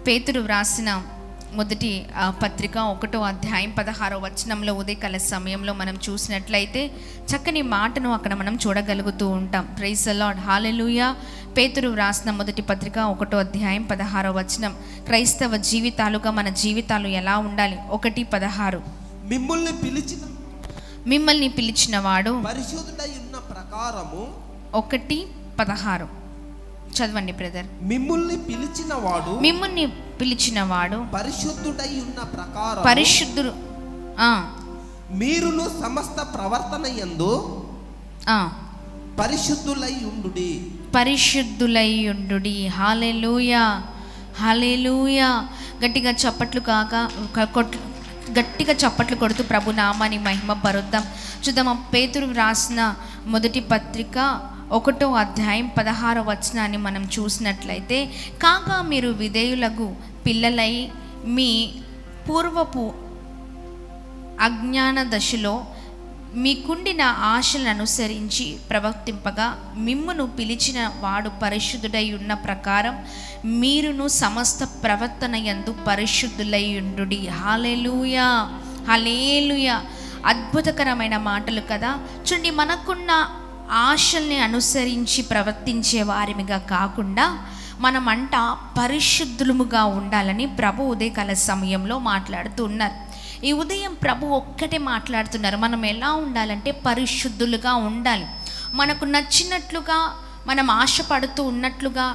పేతురు వ్రాసిన మొదటి పత్రిక 1వ అధ్యాయం 16వ వచనంలో ఉదయకాల సమయంలో మనం చూసినట్లయితే చక్కని మాటను అక్కడ మనం చూడగలుగుతూ ఉంటాం. ప్రైజ్ ది లార్డ్, హల్లెలూయా. పేతురు వ్రాసిన మొదటి పత్రిక 1వ అధ్యాయం 16వ వచనం. క్రైస్తవ జీవితాలుగా మన జీవితాలు ఎలా ఉండాలి? 1:16 మిమ్మల్ని పిలిచిన వాడు పరిశుద్ధుడై ఉన్న ప్రకారము. 1:16 చదవండి బ్రదర్. మిమ్మల్ని పిలిచిన వాడు పరిశుద్ధుడై ఉన్న ప్రకారం పరిశుద్ధుడు మీరును సమస్త ప్రవర్తన యందు పరిశుద్ధులై ఉండుడి. హల్లెలూయా, హల్లెలూయా. గట్టిగా చప్పట్లు కొడుతూ ప్రభు నామాన్ని మహిమ పరుద్దాం. చూద్దాం. పేతురు వ్రాసిన మొదటి పత్రిక 1వ అధ్యాయం 16వ వచనాన్ని మనం చూసినట్లయితే, కాగా మీరు విధేయులకు పిల్లలై మీ పూర్వపు అజ్ఞాన దశలో మీకుండిన ఆశలను అనుసరించి ప్రవర్తింపగా మిమ్మును పిలిచిన వాడు పరిశుద్ధుడై ఉన్న ప్రకారం మీరును సమస్త ప్రవర్తన యందు పరిశుద్ధులై ఉండుడి. హల్లెలూయా, హల్లెలూయా. అద్భుతకరమైన మాటలు కదా. చూడండి, మనకున్న ఆశల్ని అనుసరించి ప్రవర్తించే వారిగా కాకుండా మనమంట పరిశుద్ధులుగా ఉండాలని ప్రభు ఉదయకాల సమయంలో మాట్లాడుతూ ఉన్నారు. ఈ ఉదయం ప్రభు ఒక్కటే మాట్లాడుతున్నారు. మనం ఎలా ఉండాలంటే పరిశుద్ధులుగా ఉండాలి. మనకు నచ్చినట్లుగా మనం ఆశపడుతూ ఉన్నట్లుగా,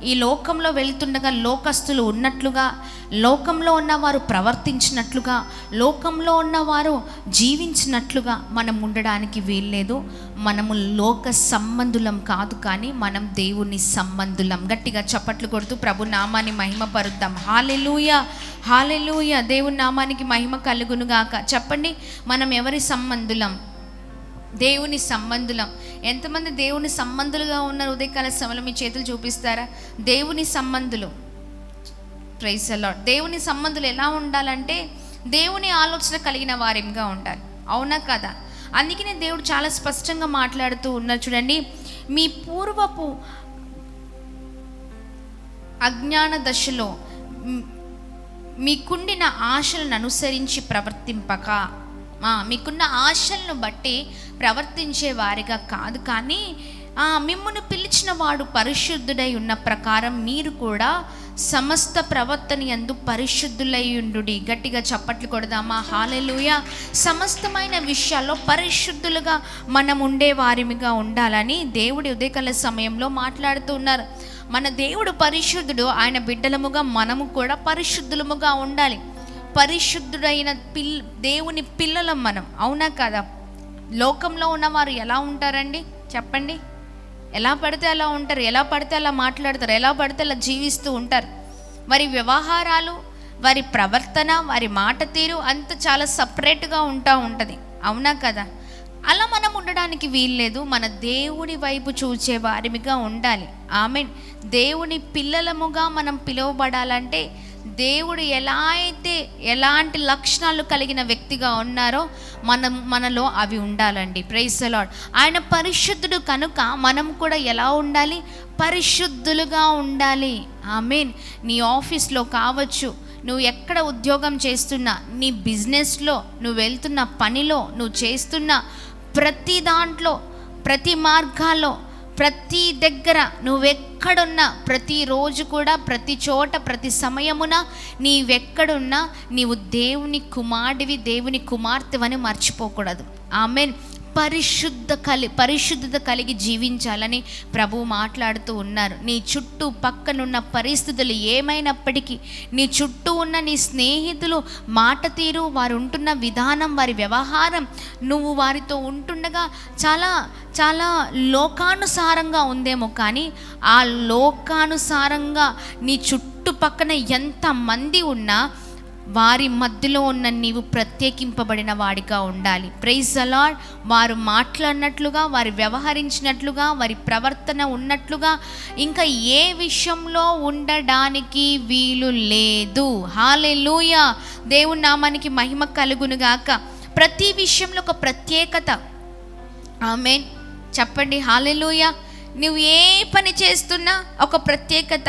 ఈ లోకంలో వెళ్తుండగా లోకస్తులు ఉన్నట్లుగా, లోకంలో ఉన్నవారు ప్రవర్తించినట్లుగా, లోకంలో ఉన్నవారు జీవించినట్లుగా మనం ఉండడానికి వీల్లేదు. మనము లోక సంబంధులం కాదు, కానీ మనం దేవుని సంబంధులం. గట్టిగా చప్పట్లు కొడుతూ ప్రభు నామాన్ని మహిమ పరుద్దాం. హల్లెలూయా, హల్లెలూయా. దేవుని నామానికి మహిమ కలుగునుగాక. చెప్పండి, మనం ఎవరి సంబంధులం? దేవుని సంబంధులం. ఎంతమంది దేవుని సంబంధులుగా ఉన్నారు? ఉదయకాల సమయంలో మీ చేతులు చూపిస్తారా? దేవుని సంబంధులు. Praise the Lord. దేవుని సంబంధులు ఎలా ఉండాలంటే దేవుని ఆలోచన కలిగిన వారిగా ఉండాలి. అవునా కదా? అందుకనే దేవుడు చాలా స్పష్టంగా మాట్లాడుతూ ఉన్నారు. చూడండి, మీ పూర్వపు అజ్ఞాన దశలో మీకుండిన ఆశలను అనుసరించి ప్రవర్తింపక, మీకున్న ఆశలను బట్టి ప్రవర్తించే వారిగా కాదు, కానీ మిమ్మును పిలిచిన వాడు పరిశుద్ధుడై ఉన్న ప్రకారం మీరు కూడా సమస్త ప్రవర్తన యందు పరిశుద్ధులై ఉండుడి. గట్టిగా చప్పట్లు కొడదామా? హల్లెలూయా. సమస్తమైన విషయాల్లో పరిశుద్ధులుగా మనం ఉండే వారిగా ఉండాలని దేవుడి ఉదయకాల సమయంలో మాట్లాడుతూ ఉన్నారు. మన దేవుడు పరిశుద్ధుడు, ఆయన బిడ్డలముగా మనము కూడా పరిశుద్ధులముగా ఉండాలి. పరిశుద్ధుడైన దేవుని పిల్లలం మనం. అవునా కదా? లోకంలో ఉన్నవారు ఎలా ఉంటారండి? చెప్పండి. ఎలా పడితే అలా ఉంటారు, ఎలా పడితే అలా మాట్లాడతారు, ఎలా పడితే అలా జీవిస్తూ ఉంటారు. వారి వ్యవహారాలు, వారి ప్రవర్తన, వారి మాట తీరు అంత చాలా సపరేట్గా ఉంటుంది. అవునా కదా? అలా మనం ఉండడానికి వీల్లేదు. మన దేవుని వైపు చూచే వారిగా ఉండాలి. ఆమేన్. దేవుని పిల్లలముగా మనం పిలువబడాలంటే దేవుడు ఎలా అయితే ఎలాంటి లక్షణాలు కలిగిన వ్యక్తిగా ఉన్నారో మనలో అవి ఉండాలండి. Praise the Lord. ఆయన పరిశుద్ధుడు కనుక మనం కూడా ఎలా ఉండాలి? పరిశుద్ధులుగా ఉండాలి. ఆమేన్. నీ ఆఫీస్లో కావచ్చు, నువ్వు ఎక్కడ ఉద్యోగం చేస్తున్నా, నీ బిజినెస్లో, నువ్వు వెళ్తున్న పనిలో, నువ్వు చేస్తున్న ప్రతి దాంట్లో, ప్రతి మార్గాల్లో, ప్రతి దగ్గర, నువ్వెక్కడున్నా, ప్రతిరోజు కూడా, ప్రతి చోట, ప్రతి సమయమున నీవెక్కడున్నా నీవు దేవుని కుమారుడివి, దేవుని కుమార్తెవని మర్చిపోకూడదు. ఆమేన్. పరిశుద్ధత కలిగి జీవించాలని ప్రభు మాట్లాడుతూ ఉన్నారు. నీ చుట్టూ పక్కనున్న పరిస్థితులు ఏమైనప్పటికీ, నీ చుట్టూ ఉన్న నీ స్నేహితులు మాట తీరు, వారు ఉంటున్న విధానం, వారి వ్యవహారం, నువ్వు వారితో ఉంటుండగా చాలా చాలా లోకానుసారంగా ఉందేమో, కానీ ఆ లోకానుసారంగా నీ చుట్టుపక్కన ఎంతమంది ఉన్నా వారి మధ్యలో ఉన్న నీవు ప్రత్యేకింపబడిన వాడిగా ఉండాలి. Praise the Lord. వారు మాట్లాడినట్లుగా, వారు వ్యవహరించినట్లుగా, వారి ప్రవర్తన ఉన్నట్లుగా ఇంకా ఏ విషయంలో ఉండడానికి వీలు లేదు. హల్లెలూయా. దేవుని నామానికి మహిమ కలుగునుగాక. ప్రతి విషయంలో ఒక ప్రత్యేకత. ఆమేన్. చెప్పండి హల్లెలూయా. నువ్వు ఏ పని చేస్తున్నా ఒక ప్రత్యేకత.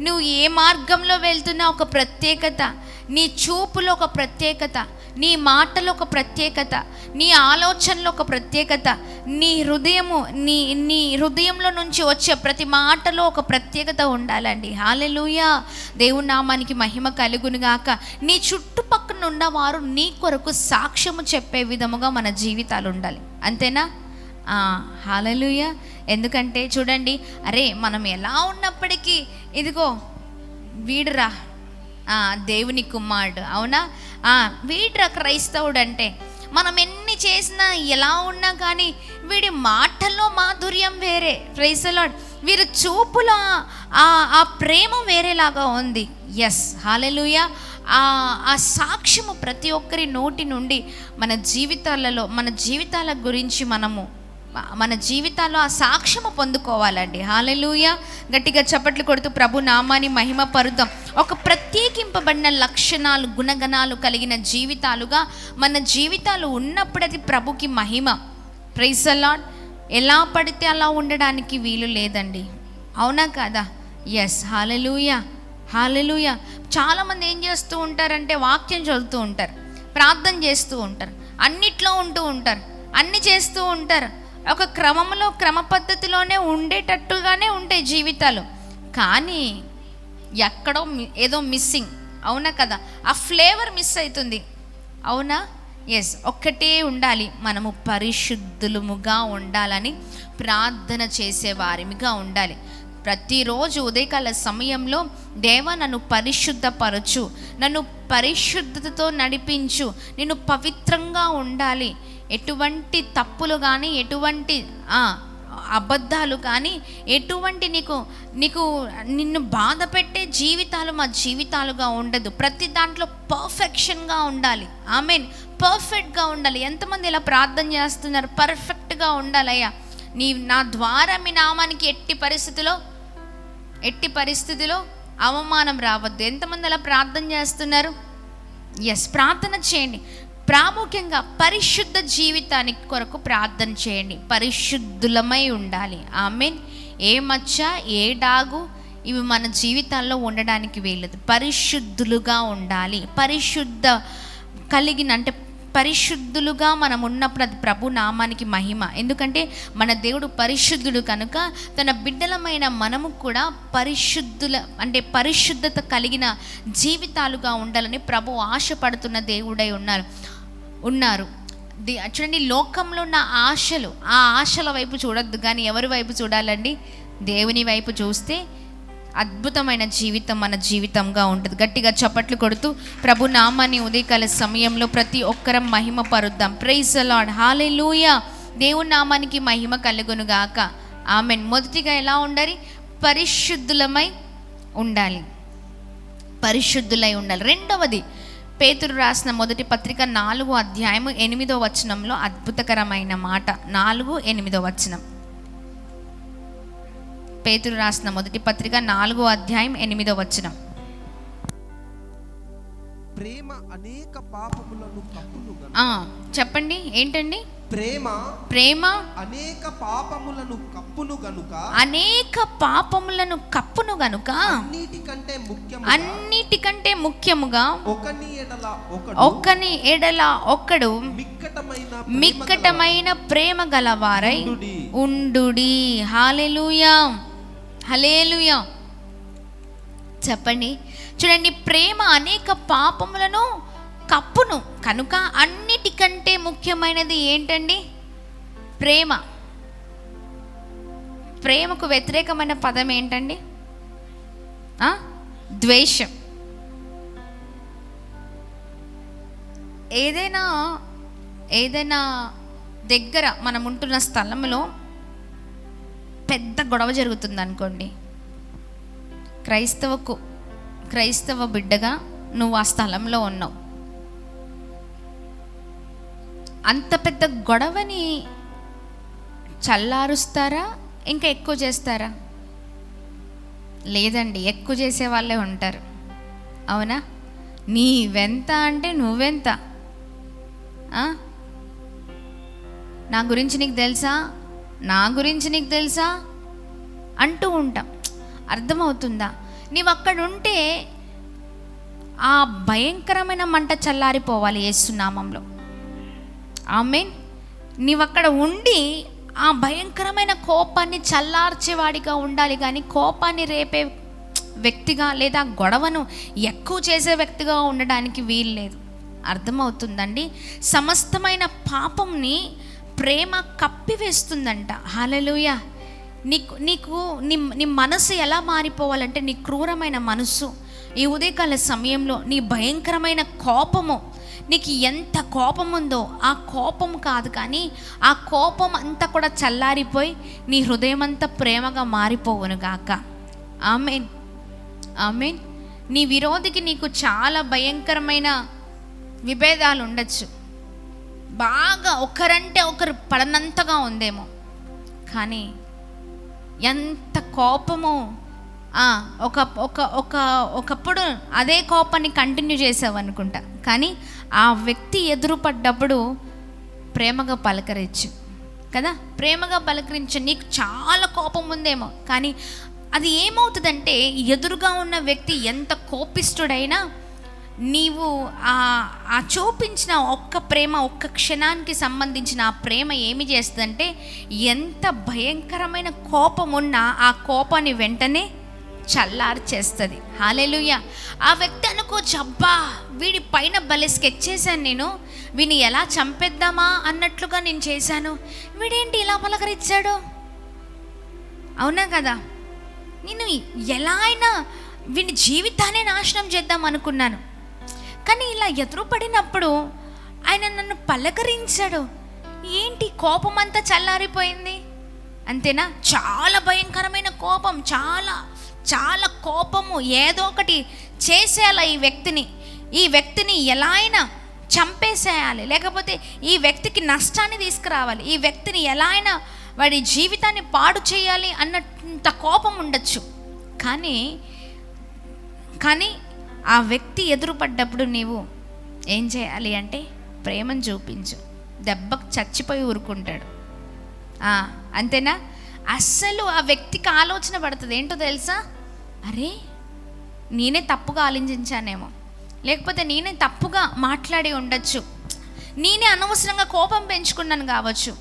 నువ్వు ఏ మార్గంలో వెళ్తున్నా ఒక ప్రత్యేకత, నీ చూపులో ఒక ప్రత్యేకత, నీ మాటలో ఒక ప్రత్యేకత, నీ ఆలోచనలో ఒక ప్రత్యేకత, నీ హృదయంలో నుంచి వచ్చే ప్రతి మాటలో ఒక ప్రత్యేకత ఉండాలండి. హల్లెలూయా, దేవుని నామానికి మహిమ కలుగునుగాక. నీ చుట్టుపక్కల ఉన్నవారు నీ కొరకు సాక్ష్యము చెప్పే విధముగా మన జీవితాలు ఉండాలి. అంతేనా? హల్లెలూయా. ఎందుకంటే చూడండి, అరే మనం ఎలా ఉన్నప్పటికీ ఇదిగో వీడురా దేవుని కుమారుడు, అవునా, వీడురా క్రైస్తవుడు అంటే, మనం ఎన్ని చేసినా ఎలా ఉన్నా కానీ వీడి మాటల్లో మాధుర్యం వేరే. Praise the Lord. వీరి చూపులో ఆ ప్రేమ వేరేలాగా ఉంది. Yes, hallelujah. ఆ సాక్ష్యము ప్రతి ఒక్కరి నోటి నుండి మన జీవితాల గురించి మన జీవితాల్లో ఆ సాక్ష్యము పొందుకోవాలండి. హల్లెలూయా. గట్టిగా చప్పట్లు కొడుతూ ప్రభు నామాన్ని మహిమ పరుద్దాం. ఒక ప్రత్యేకింపబడిన లక్షణాలు, గుణగణాలు కలిగిన జీవితాలుగా మన జీవితాలు ఉన్నప్పుడు అది ప్రభుకి మహిమ. Praise the lord. ఎలా పడితే అలా ఉండడానికి వీలు లేదండి, అవునా కాదా? ఎస్, హల్లెలూయా, హల్లెలూయా. చాలామంది ఏం చేస్తూ ఉంటారంటే వాక్యం చదువుతూ ఉంటారు, ప్రార్థన చేస్తూ ఉంటారు, అన్నిట్లో ఉంటూ ఉంటారు, అన్ని చేస్తూ ఉంటారు, ఒక క్రమ పద్ధతిలోనే ఉండేటట్టుగానే ఉంటాయి జీవితాలు. కానీ ఎక్కడో ఏదో మిస్సింగ్, అవునా కదా? ఆ ఫ్లేవర్ మిస్ అవుతుంది, అవునా? ఎస్, ఒక్కటే ఉండాలి, మనము పరిశుద్ధులముగా ఉండాలని ప్రార్థన చేసేవారిగా ఉండాలి. ప్రతిరోజు ఉదయకాల సమయంలో దేవా నన్ను పరిశుద్ధపరచు, నన్ను పరిశుద్ధతతో నడిపించు, నేను పవిత్రంగా ఉండాలి, ఎటువంటి తప్పులు కానీ, ఎటువంటి అబద్ధాలు కానీ, ఎటువంటి నిన్ను బాధ పెట్టే జీవితాలు మా జీవితాలుగా ఉండదు. ప్రతి దాంట్లో పర్ఫెక్షన్గా ఉండాలి. ఆమేన్. పర్ఫెక్ట్గా ఉండాలి. ఎంతమంది ఇలా ప్రార్థన చేస్తున్నారు? పర్ఫెక్ట్గా ఉండాలయ్యా, నా ద్వారా మీ నామానికి ఎట్టి పరిస్థితిలో అవమానం రావద్దు. ఎంతమంది అలా ప్రార్థన చేస్తున్నారు? ఎస్, ప్రార్థన చేయండి. ప్రాముఖ్యంగా పరిశుద్ధ జీవితానికి కొరకు ప్రార్థన చేయండి. పరిశుద్ధులమై ఉండాలి. ఆమేన్. ఏ మచ్చ, ఏ డాగు ఇవి మన జీవితాల్లో ఉండడానికి వీలదు. పరిశుద్ధులుగా ఉండాలి. పరిశుద్ధులుగా మనం ఉన్నప్పుడు అది ప్రభు నామానికి మహిమ. ఎందుకంటే మన దేవుడు పరిశుద్ధుడు కనుక తన బిడ్డలమైన మనము కూడా పరిశుద్ధత కలిగిన జీవితాలుగా ఉండాలని ప్రభు ఆశపడుతున్న దేవుడై ఉన్నారు. చూడండి, లోకంలో ఉన్న ఆశలు, ఆ ఆశల వైపు చూడొద్దు, కానీ ఎవరి వైపు చూడాలండి? దేవుని వైపు చూస్తే అద్భుతమైన జీవితం మన జీవితంగా ఉంటుంది. గట్టిగా చప్పట్లు కొడుతూ ప్రభు నామాన్ని ఉదయకాల సమయంలో ప్రతి ఒక్కరం మహిమ పరుద్దాం. Praise the lord. హల్లెలూయా. దేవుని నామానికి మహిమ కలుగునుగాక. ఆమేన్. మొదటిగా ఎలా ఉండాలి? పరిశుద్ధులై ఉండాలి. రెండవది, పేతురు రాసిన మొదటి పత్రిక 4వ అధ్యాయము 8వ వచనంలో అద్భుతకరమైన మాట. 4:8 వచనం. పేతురు రాసిన మొదటి పత్రిక 4వ అధ్యాయం 8వ వచనం. ప్రేమ అనేక పాపములను కప్పును. చెప్పండి, ఏంటండి? ప్రేమ అనేక పాపములను కప్పును గనుక అన్నిటికంటే ముఖ్యముగా ఒకని ఎడల ఒకడు మిక్కటమైన ప్రేమ గలవారై ఉండుడి. హల్లెలూయా, హల్లెలూయా. చెప్పండి, చూడండి, ప్రేమ అనేక పాపములను కప్పును కనుక అన్నిటికంటే ముఖ్యమైనది ఏంటండి? ప్రేమకు వ్యతిరేకమైన పదం ఏంటండి? ద్వేషం. ఏదైనా దగ్గర మనం ఉంటున్న స్థలంలో పెద్ద గొడవ జరుగుతుంది అనుకోండి, క్రైస్తవ బిడ్డగా నువ్వు ఆ స్థలంలో ఉన్నావు. అంత పెద్ద గొడవని చల్లారుస్తారా, ఇంకా ఎక్కువ చేస్తారా? లేదండి, ఎక్కువ చేసే వాళ్ళే ఉంటారు. అవునా? నీవెంత అంటే నువ్వెంత, నా గురించి నీకు తెలుసా అంటూ ఉంటాం. అర్థమవుతుందా? నీవు అక్కడ ఉంటే ఆ భయంకరమైన మంట చల్లారిపోవాలి యేసునామంలో. ఆమేన్. నీవు అక్కడ ఉండి ఆ భయంకరమైన కోపాన్ని చల్లార్చేవాడిగా ఉండాలి, కానీ కోపాన్ని రేపే వ్యక్తిగా లేదా గొడవను ఎక్కువ చేసే వ్యక్తిగా ఉండడానికి వీలు లేదు. అర్థమవుతుందండి? సమస్తమైన పాపంని ప్రేమ కప్పివేస్తుందంట. హల్లెలూయా. నీకు నీ మనసు ఎలా మారిపోవాలంటే, నీ క్రూరమైన మనసు ఈ ఉదయకాల సమయంలో, నీ భయంకరమైన కోపము, నీకు ఎంత కోపం ఉందో ఆ కోపం కాదు, కానీ ఆ కోపం అంతా కూడా చల్లారిపోయి నీ హృదయం అంతా ప్రేమగా మారిపోవును గాక. ఆమేన్, ఆమేన్. నీ విరోధికి నీకు చాలా భయంకరమైన విభేదాలు ఉండొచ్చు, బాగా ఒకరంటే ఒకరు పడనంతగా ఉందేమో, కానీ ఎంత కోపమో ఒకప్పుడు అదే కోపాన్ని కంటిన్యూ చేసావు అనుకుంటా, కానీ ఆ వ్యక్తి ఎదురుపడ్డప్పుడు ప్రేమగా పలకరించు కదా, ప్రేమగా పలకరించు. నీకు చాలా కోపం ఉందేమో, కానీ అది ఏమవుతుందంటే, ఎదురుగా ఉన్న వ్యక్తి ఎంత కోపిష్ఠుడైనా నీవు ఆ చూపించిన ఒక్క ప్రేమ, ఒక్క క్షణానికి సంబంధించిన ఆ ప్రేమ ఏమి చేస్తుందంటే, ఎంత భయంకరమైన కోపం ఉన్నా ఆ కోపాన్ని వెంటనే చల్లార్చేస్తుంది. హల్లెలూయా. ఆ వ్యక్తి అనుకోవచ్చు, అబ్బా వీడి పైన భలే స్కెచ్ చేశాను నేను, వీడిని ఎలా చంపేద్దామా అన్నట్లుగా నేను చేశాను, వీడేంటి ఇలా పలకరించాడు, అవునా కదా, నేను ఎలా అయినా వీని జీవితాన్ని నాశనం చేద్దాం అనుకున్నాను, కానీ ఇలా ఎదురుపడినప్పుడు ఆయన నన్ను పలకరించాడు, ఏంటి కోపం అంతా చల్లారిపోయింది. అంతేనా? చాలా భయంకరమైన కోపం, చాలా చాలా కోపము, ఏదో ఒకటి చేసేయాలి ఈ వ్యక్తిని ఎలా అయినా చంపేసేయాలి, లేకపోతే ఈ వ్యక్తికి నష్టాన్ని తీసుకురావాలి, ఈ వ్యక్తిని ఎలా అయినా వాడి జీవితాన్ని పాడు చేయాలి అన్నంత కోపం ఉండొచ్చు. కానీ ఆ వ్యక్తి ఎదురుపడ్డప్పుడు నీవు ఏం చేయాలి అంటే, ప్రేమను చూపించు. దెబ్బకు చచ్చిపోయి ఊరుకుంటాడు. అంతేనా? అస్సలు ఆ వ్యక్తికి ఆలోచన పడుతుంది, ఏంటో తెలుసా, అరే నేనే తప్పుగా ఆలోచించానేమో, లేకపోతే నేనే తప్పుగా మాట్లాడి ఉండొచ్చు, నేనే అనవసరంగా కోపం పెంచుకున్నాను కావచ్చు,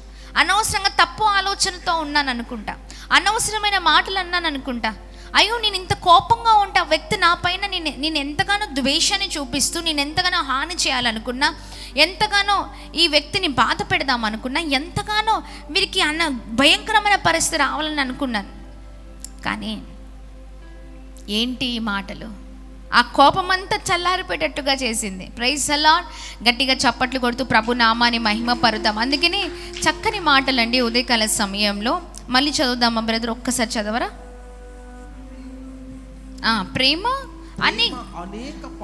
అనవసరంగా తప్పు ఆలోచనతో ఉన్నాను అనుకుంటా, అనవసరమైన మాటలు అన్నాను అనుకుంటా, అయ్యో నేను ఇంత కోపంగా ఉంటా, వ్యక్తి నా పైన నేను ఎంతగానో ద్వేషాన్ని చూపిస్తూ, నేను ఎంతగానో హాని చేయాలనుకున్నా, ఎంతగానో ఈ వ్యక్తిని బాధ పెడదాం అనుకున్నా, ఎంతగానో వీరికి భయంకరమైన పరిస్థితి రావాలని అనుకున్నాను. కానీ ఏంటి ఈ మాటలు ఆ కోపమంతా చల్లారిపోయేటట్టుగా చేసింది. Praise the Lord. గట్టిగా చప్పట్లు కొడుతూ ప్రభు నామాన్ని మహిమ పరుద్దాం. అందుకని చక్కని మాటలండి ఉదయకాల సమయంలో. మళ్ళీ చదువుదామా బ్రదర్, ఒక్కసారి చదవరా?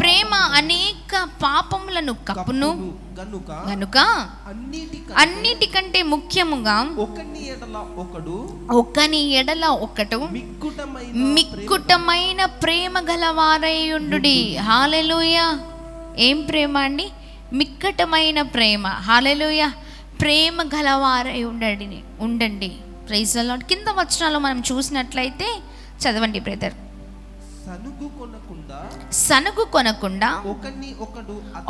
ప్రేమ అనేక పాపములను కప్పును గనుక అన్నిటికంటే ముఖ్యముగా ఒకని ఎడల ఒకడు మిక్కుటమైన ప్రేమ గలవారయుండుడి. హల్లెలూయా. ఏం ప్రేమ అండి? మిక్కటమైన ప్రేమ. హల్లెలూయా. ప్రేమ గలవారై ఉండండి. Praise the Lord. కింద వచనాల్లో మనం చూసినట్లయితే చదవండి బ్రదర్. సనుగు కొనకుండా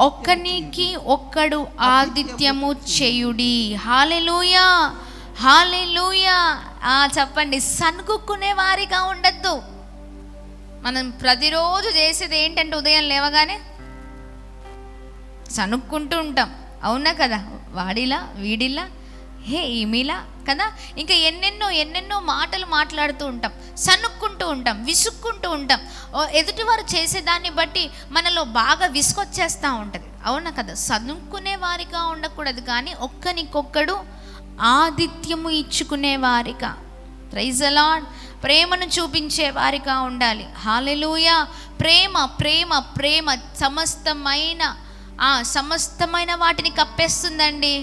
ఒకనికి ఒక్కడు ఆతిథ్యము చేయుడి. హల్లెలూయా, హల్లెలూయా. చెప్పండి, సనుగుకునే వారిగా ఉండద్దు. మనం ప్రతిరోజు చేసేది ఏంటంటే, ఉదయం లేవగానే సనుక్కుంటూ ఉంటాం, అవునా కదా, వాడిలా వీడిలా ఈమెలా కదా, ఇంకా ఎన్నెన్నో మాటలు మాట్లాడుతూ ఉంటాం, సనుక్కుంటూ ఉంటాం, విసుక్కుంటూ ఉంటాం. ఎదుటివారు చేసేదాన్ని బట్టి మనలో బాగా విసుకొచ్చేస్తూ ఉంటుంది, అవునా కదా. సనుక్కునే వారిగా ఉండకూడదు, కానీ ఒక్కనికొక్కడు ఆతిథ్యము ఇచ్చుకునే వారిగా, ప్రైజ్ ది లార్డ్, ప్రేమను చూపించే వారిగా ఉండాలి. హల్లెలూయా. ప్రేమ ప్రేమ ప్రేమ సమస్తమైన వాటిని కప్పేస్తుందండి.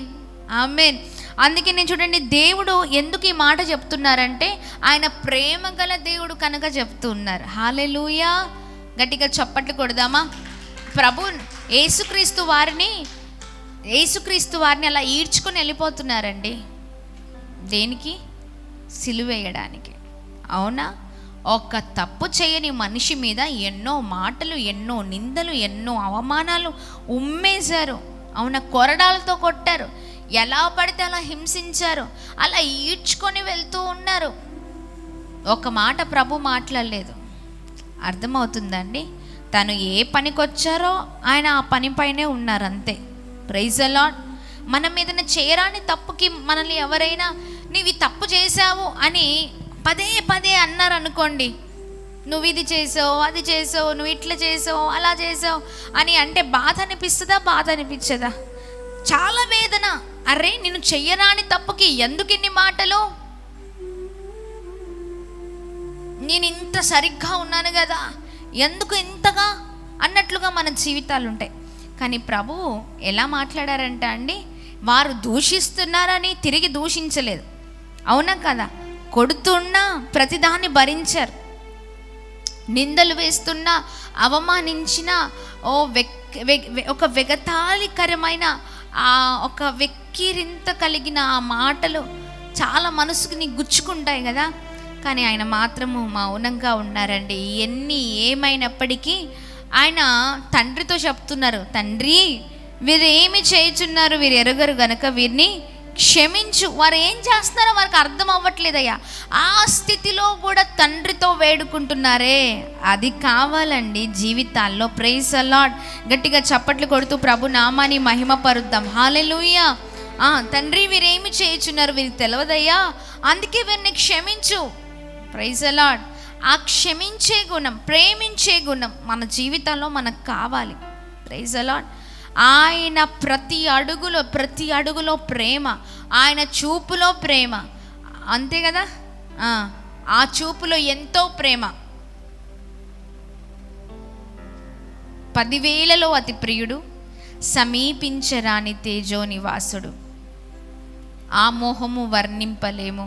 ఆమేన్. అందుకే నేను చూడండి, దేవుడు ఎందుకు ఈ మాట చెప్తున్నారంటే, ఆయన ప్రేమ గల దేవుడు కనుక చెప్తున్నారు. హల్లెలూయా. గట్టిగా చప్పట్లు కొడదామా? ప్రభు యేసుక్రీస్తు వారిని అలా ఈడ్చుకొని వెళ్ళిపోతున్నారండి. దేనికి? సిలువ వేయడానికి, అవునా. ఒక తప్పు చేయని మనిషి మీద ఎన్నో మాటలు, ఎన్నో నిందలు, ఎన్నో అవమానాలు ఉమ్మేశారు. అవునా, కొరడాలతో కొట్టారు, ఎలా పడితే అలా హింసించారు, అలా ఈడ్చుకొని వెళ్తూ ఉన్నారు. ఒక మాట ప్రభు మాట్లాడలేదు. అర్థమవుతుందండి? తను ఏ పనికి వచ్చారో ఆయన ఆ పని పైనే ఉన్నారు, అంతే. Praise the Lord. మన మీదన చేయరాని తప్పుకి మనల్ని ఎవరైనా నీవు తప్పు చేశావు అని పదే పదే అన్నారు అనుకోండి, నువ్వు ఇది చేసావు, అది చేసావు, నువ్వు ఇట్లా చేసావు, అలా చేసావు అని అంటే బాధ అనిపిస్తుందా? బాధ అనిపించదా? చాలా వేదన. అరే, నేను చెయ్యరాని తప్పుకి ఎందుకు ఇన్ని మాటలు? నేను ఇంత సరిగ్గా ఉన్నాను కదా, ఎందుకు ఇంతగా అన్నట్లుగా మన జీవితాలు ఉంటాయి. కానీ ప్రభువు ఎలా మాట్లాడారంట అండి, వారు దూషిస్తున్నారని తిరిగి దూషించలేదు. అవునా కదా? కొడుతున్నా ప్రతిదాన్ని భరించారు, నిందలు వేస్తున్నా, అవమానించిన ఒక వెగతాళికరమైన ఒక వెక్కిరింత కలిగిన ఆ మాటలు చాలా మనసుకి గుచ్చుకుంటాయి కదా. కానీ ఆయన మాత్రము మౌనంగా ఉన్నారండి. ఎన్ని ఏమైనప్పటికీ ఆయన తండ్రితో చెప్తున్నారు, తండ్రి వీరు ఏమి చేయుచున్నారు, వీరు ఎరుగరు గనక వీరిని క్షమించు. వారు ఏం చేస్తున్నారో వారికి అర్థం అవ్వట్లేదయ్యా. ఆ స్థితిలో కూడా తండ్రితో వేడుకుంటున్నారే, అది కావాలండి జీవితాల్లో. Praise the Lord. గట్టిగా చప్పట్లు కొడుతూ ప్రభు నామాన్ని మహిమపరుద్దాం. హల్లెలూయా. తండ్రి వీరేమి చేయుచున్నారు, వీరికి తెలియదయ్యా, అందుకే వీరిని క్షమించు. Praise the Lord. ఆ క్షమించే గుణం, ప్రేమించే గుణం మన జీవితంలో మనకు కావాలి. Praise the Lord. ఆయన ప్రతి అడుగులో ప్రేమ, ఆయన చూపులో ప్రేమ, అంతే కదా. ఆ చూపులో ఎంతో ప్రేమ. 10,000లో అతి ప్రియుడు, సమీపించరాని తేజో నివాసుడు, ఆ మోహము వర్ణింపలేము,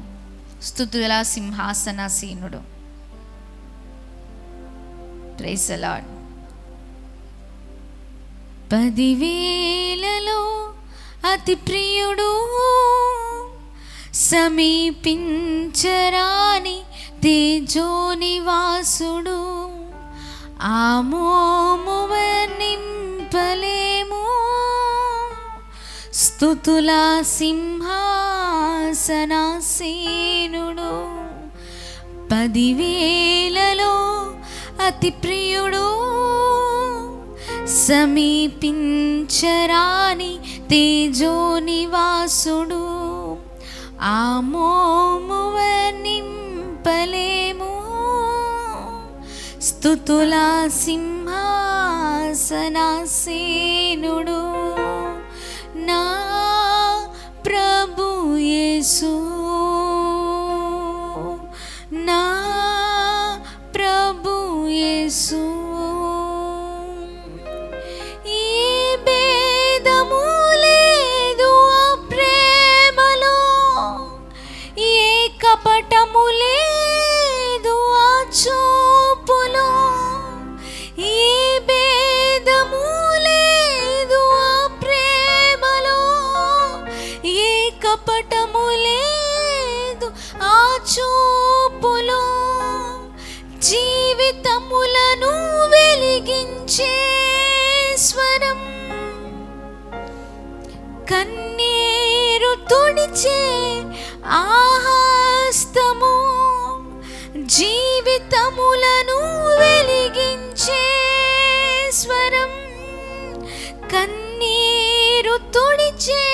స్తుతుల సింహాసనాసీనుడు. Praise the lord. 10,000లో అతి ప్రియుడు, సమీపించరాని తేజో నివాసుడు, ఆ మోము వర్ణింపలేము, స్తుతుల సింహాసనాసీనుడు. 10,000లో అతి ప్రియుడు, సమీపించరాని తేజో నివాసుడు, ఆ మోము వర్ణింపలేము, స్తుతుల సింహాసనాసీనుడు, నా ప్రభు యేసు, నా ప్రభు యేసు. కపటము లేదు ఆ చూపులో, ఏ భేదము లేదు ఆ ప్రేమలో, ఏ కపటము లేదు ఆ చూపులో, జీవితములను వెలిగించే స్వరం, కన్నీరు తుడిచే ఆహస్తము, జీవితములను వెలిగించే స్వరం, కన్నీరు తుడిచే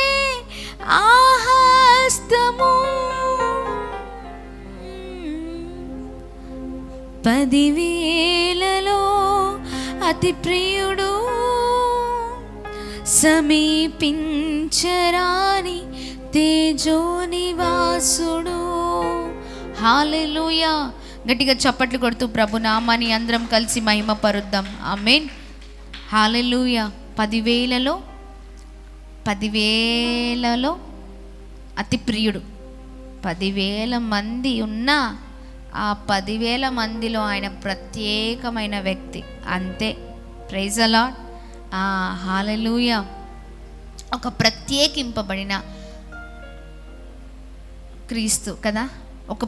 ఆహస్తము. 10,000లో అతి ప్రియుడు, సమీపించరాని తేజో నివాసుడు. హల్లెలూయా. గట్టిగా చప్పట్లు కొడుతూ ప్రభు నామాన్ని అందరం కలిసి మహిమ పరుద్దాం. ఆమేన్. హల్లెలూయా. 10,000లో అతి ప్రియుడు. 10,000 మంది ఉన్నా ఆ 10,000 మందిలో ఆయన ప్రత్యేకమైన వ్యక్తి, అంతే. Praise the lord. హల్లెలూయా. ఒక ప్రత్యేకింపబడిన క్రీస్తు కదా, ఒక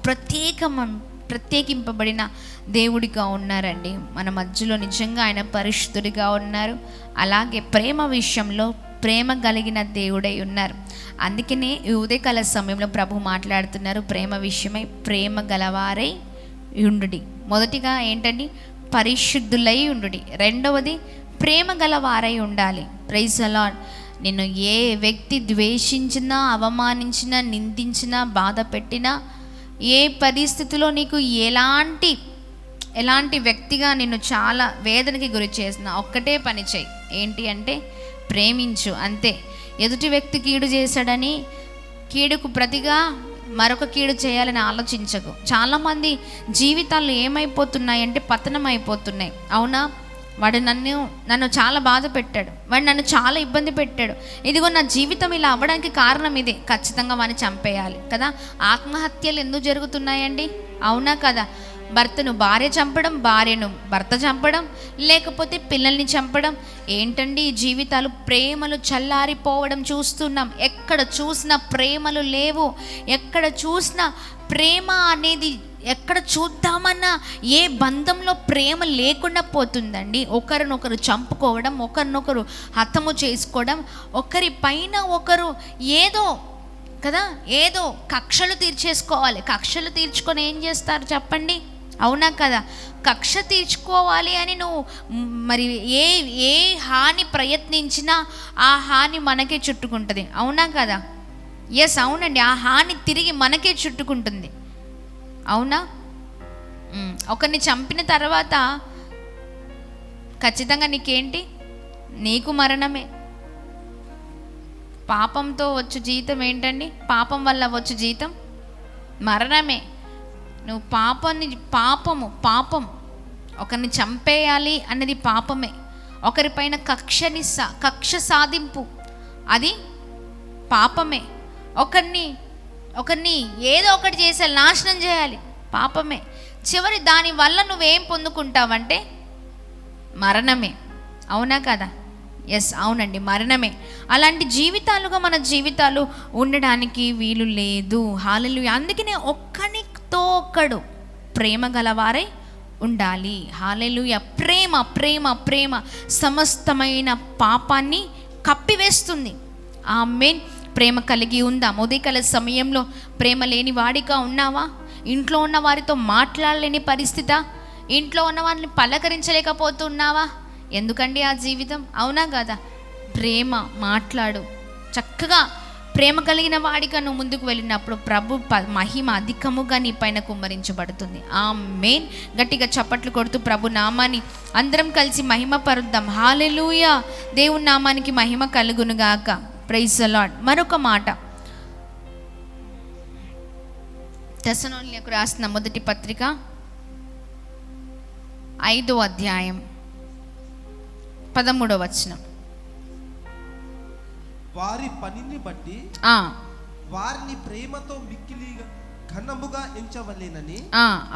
ప్రత్యేకింపబడిన దేవుడిగా ఉన్నారండి. మన మధ్యలో నిజంగా ఆయన పరిశుద్ధుడిగా ఉన్నారు. అలాగే ప్రేమ విషయంలో ప్రేమ కలిగిన దేవుడై ఉన్నారు. అందుకనే ఈ ఉదయకాల సమయంలో ప్రభు మాట్లాడుతున్నారు ప్రేమ విషయమై. ప్రేమ గలవారై ఉండుడి. మొదటిగా ఏంటండి? పరిశుద్ధులై ఉండుడి. రెండవది ప్రేమ గలవారై ఉండాలి. Praise the Lord. నిన్ను ఏ వ్యక్తి ద్వేషించినా, అవమానించినా, నిందించినా, బాధ పెట్టినా, ఏ పరిస్థితిలో నీకు ఎలాంటి వ్యక్తిగా నిన్ను చాలా వేదనకి గురి చేసిన ఒక్కటే పని చేయి. ఏంటి అంటే ప్రేమించు, అంతే. ఎదుటి వ్యక్తి కీడు చేశాడని కీడుకు ప్రతిగా మరొక కీడు చేయాలని ఆలోచించకు. చాలామంది జీవితాలు ఏమైపోతున్నాయంటే పతనం అయిపోతున్నాయి. అవునా? వాడు నన్ను చాలా బాధ పెట్టాడు, వాడు నన్ను చాలా ఇబ్బంది పెట్టాడు, ఇదిగో నా జీవితం ఇలా అవ్వడానికి కారణం ఇదే, ఖచ్చితంగా వాడిని చంపేయాలి కదా. ఆత్మహత్యలు ఎందుకు జరుగుతున్నాయండి? అవునా కదా? భర్తను భార్య చంపడం, భార్యను భర్త చంపడం, లేకపోతే పిల్లల్ని చంపడం. ఏంటండి ఈ జీవితాలు? ప్రేమలు చల్లారిపోవడం చూస్తున్నాం. ఎక్కడ చూసినా ప్రేమలు లేవు. ఎక్కడ చూసినా ప్రేమ అనేది, ఎక్కడ చూద్దామన్నా ఏ బంధంలో ప్రేమ లేకుండా పోతుందండి. ఒకరినొకరు చంపుకోవడం, ఒకరినొకరు హతము చేసుకోవడం, ఒకరి పైన ఒకరు ఏదో కదా, ఏదో కక్షలు తీర్చేసుకోవాలి. కక్షలు తీర్చుకొని ఏం చేస్తారు చెప్పండి? అవునా కదా? కక్ష తీర్చుకోవాలి అని నువ్వు మరి ఏ హాని ప్రయత్నించినా ఆ హాని మనకే చుట్టుకుంటుంది. అవునా కదా? ఎస్, అవునండి. ఆ హాని తిరిగి మనకే చుట్టుకుంటుంది. అవునా? ఒకరిని చంపిన తర్వాత ఖచ్చితంగా నీకేంటి? నీకు మరణమే. పాపంతో వచ్చు జీతం ఏంటండి? పాపం వల్ల వచ్చు జీతం మరణమే. నువ్వు పాపం ఒకరిని చంపేయాలి అన్నది పాపమే. ఒకరిపైన కక్ష సాధింపు అది పాపమే. ఒకరిని ఏదో ఒకటి చేసేయాలి, నాశనం చేయాలి, పాపమే. చివరి దాని వల్ల నువ్వేం పొందుకుంటావంటే మరణమే. అవునా కదా? ఎస్, అవునండి, మరణమే. అలాంటి జీవితాలుగా మన జీవితాలు ఉండడానికి వీలు లేదు. హల్లెలూయా. అందుకనే ఒక్కనితో ఒక్కడు ప్రేమ గలవారై ఉండాలి. హల్లెలూయా. ప్రేమ ప్రేమ ప్రేమ సమస్తమైన పాపాన్ని కప్పివేస్తుంది. ఆమేన్. ప్రేమ కలిగి ఉందాం. ఉదయకాల సమయంలో ప్రేమ లేని వాడిగా ఉన్నావా? ఇంట్లో ఉన్న వారితో మాట్లాడలేని పరిస్థితి, ఇంట్లో ఉన్న వారిని పలకరించలేకపోతున్నావా? ఎందుకండి ఆ జీవితం? అవునా కదా? ప్రేమ మాట్లాడు. చక్కగా ప్రేమ కలిగిన వాడిగా నువ్వు ముందుకు వెళ్ళినప్పుడు ప్రభు మహిమ అధికముగా నీ పైన కుమ్మరించబడుతుంది. ఆమేన్. గట్టిగా చప్పట్లు కొడుతూ ప్రభు నామాన్ని అందరం కలిసి మహిమ పరుద్దాం. హల్లెలూయా. దేవుని నామానికి మహిమ కలుగునుగాక. Praise the Lord. మరొక మాట, తెస్సలోనికీయులకు రాసిన మొదటి పత్రిక 5వ అధ్యాయం 13వ వచనం. వారి పనిని బట్టి వారిని ప్రేమతో మిక్కిలి ఘనముగా ఎంచవలెనని.